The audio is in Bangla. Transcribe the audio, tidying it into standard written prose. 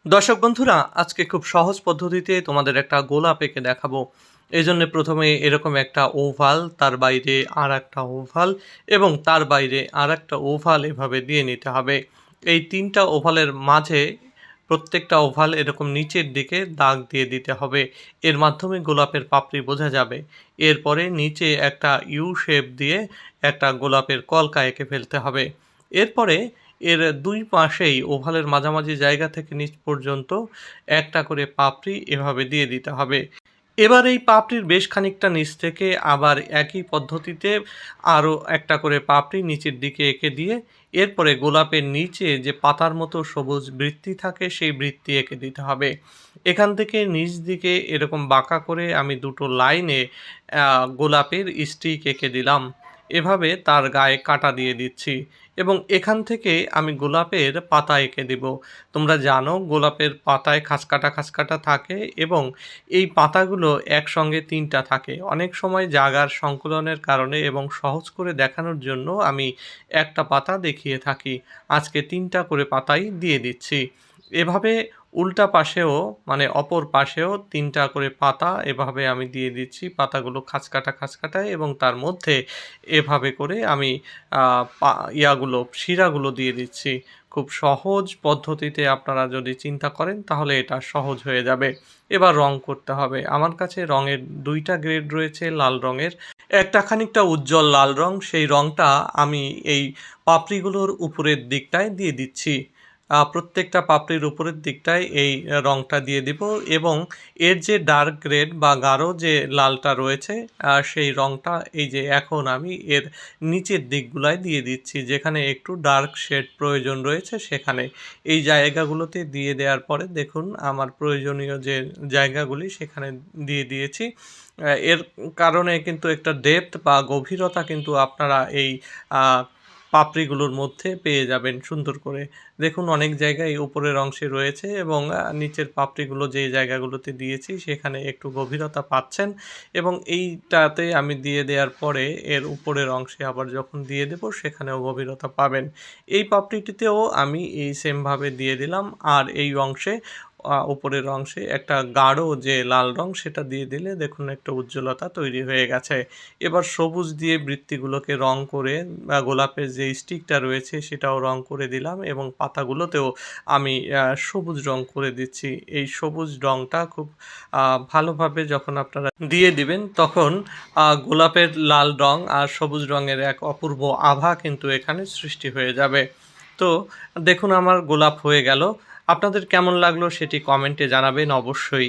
দর্শক বন্ধুরা, আজকে খুব সহজ পদ্ধতিতে তোমাদের একটা গোলাপ এঁকে দেখাবো। এজন্য প্রথমে এরকম একটা ওভাল, তার বাইরে আরেকটা ওভাল এবং তার বাইরে আরেকটা ওভাল এভাবে দিয়ে নিতে হবে। এই ৩ টা ওভালের মাঝে প্রত্যেকটা ওভাল এরকম নিচের দিকে দাগ দিয়ে দিতে হবে। এর মাধ্যমে গোলাপের পাপড়ি বোঝা যাবে। এরপরে নিচে একটা ইউ শেপ দিয়ে একটা গোলাপের কলকা এঁকে ফেলতে হবে। এরপরে এর ২ পাশেই ওভালের মাঝামাঝি জায়গা থেকে নিচ পর্যন্ত একটা করে পাপড়ি এভাবে দিয়ে দিতে হবে। এবার এই পাপড়ির বেশ খানিকটা নিচ থেকে আবার একই পদ্ধতিতে আরও একটা করে পাপড়ি নিচের দিকে এঁকে দিয়ে এরপরে গোলাপের নিচে যে পাতার মতো সবুজ বৃত্তি থাকে সেই বৃত্তি এঁকে দিতে হবে। এখান থেকে নিচ দিকে এরকম বাঁকা করে আমি ২ টো লাইনে গোলাপের স্টিক এঁকে দিলাম। এভাবে তার গায়ে কাঁটা দিয়ে দিচ্ছি এবং এখান থেকে আমি গোলাপের পাতা এঁকে দিব। তোমরা জানো গোলাপের পাতায় খাঁজকাটা, খাঁজকাটা থাকে এবং এই পাতাগুলো একসঙ্গে ৩ টা থাকে। অনেক সময় জাগার সংকুলনের কারণে এবং সহজ করে দেখানোর জন্য আমি একটা পাতা দেখিয়ে থাকি। আজকে ৩ টা করে পাতাই দিয়ে দিচ্ছি। এভাবে উল্টা পাশেও মানে অপর পাশেও ৩ টা করে পাতা এভাবে আমি দিয়ে দিচ্ছি। পাতাগুলো খাঁজকাটা, খাঁজকাটায় এবং তার মধ্যে এভাবে করে আমি আ পা ইয়াগুলো শিরাগুলো দিয়ে দিচ্ছি। খুব সহজ পদ্ধতিতে আপনারা যদি চিন্তা করেন তাহলে এটা সহজ হয়ে যাবে। এবার রং করতে হবে। আমার কাছে রঙের ২ টা গ্রেড রয়েছে লাল রঙের। একটা খানিকটা উজ্জ্বল লাল রং, সেই রংটা আমি এই পাপড়িগুলোর উপরের দিকটায় দিয়ে দিচ্ছি। প্রত্যেকটা পাপড়ির উপরের দিকটায় এই রংটা দিয়ে দিব এবং এর যে ডার্ক গ্রেড বা গাঢ় যে লালটা রয়েছে সেই রংটা এই যে এখন আমি এর নিচের দিকগুলায় দিয়ে দিচ্ছি। যেখানে একটু ডার্ক শেড প্রয়োজন রয়েছে সেখানে। এই জায়গাগুলোতে দিয়ে দেওয়ার পরে দেখুন আমার প্রয়োজনীয় যে জায়গাগুলি সেখানে দিয়ে দিয়েছি। এর কারণে কিন্তু একটা ডেপথ বা গভীরতা কিন্তু আপনারা এই আ পাপড়িগুলোর মধ্যে পেয়ে যাবেন সুন্দর করে। দেখুন অনেক জায়গায় উপরের অংশে রয়েছে এবং নিচের পাপড়িগুলো যে জায়গাগুলোতে দিয়েছি সেখানে একটু গভীরতা পাচ্ছেন এবং এইটাতে আমি দিয়ে দেওয়ার পরে এর উপরের অংশে আবার যখন দিয়ে দেব সেখানেও গভীরতা পাবেন। এই পাপড়িটিতেও আমি এই সেমভাবে দিয়ে দিলাম আর এই অংশে উপরের অংশে একটা গাঢ় যে লাল রং সেটা দিয়ে দিলে দেখুন একটা উজ্জ্বলতা তৈরি হয়ে গেছে। এবার সবুজ দিয়ে বৃত্তিগুলোকে রং করে গোলাপের যে স্টিকটা রয়েছে সেটাও রং করে দিলাম এবং পাতাগুলোতেও আমি সবুজ রং করে দিচ্ছি। এই সবুজ রংটা খুব ভালোভাবে যখন আপনারা দিয়ে দিবেন তখন গোলাপের লাল রং আর সবুজ রঙের এক অপূর্ব আভা কিন্তু এখানে সৃষ্টি হয়ে যাবে। তো দেখুন আমার গোলাপ হয়ে গেল। আপনাদের কেমন লাগলো সেটি কমেন্টে জানাবেন অবশ্যই।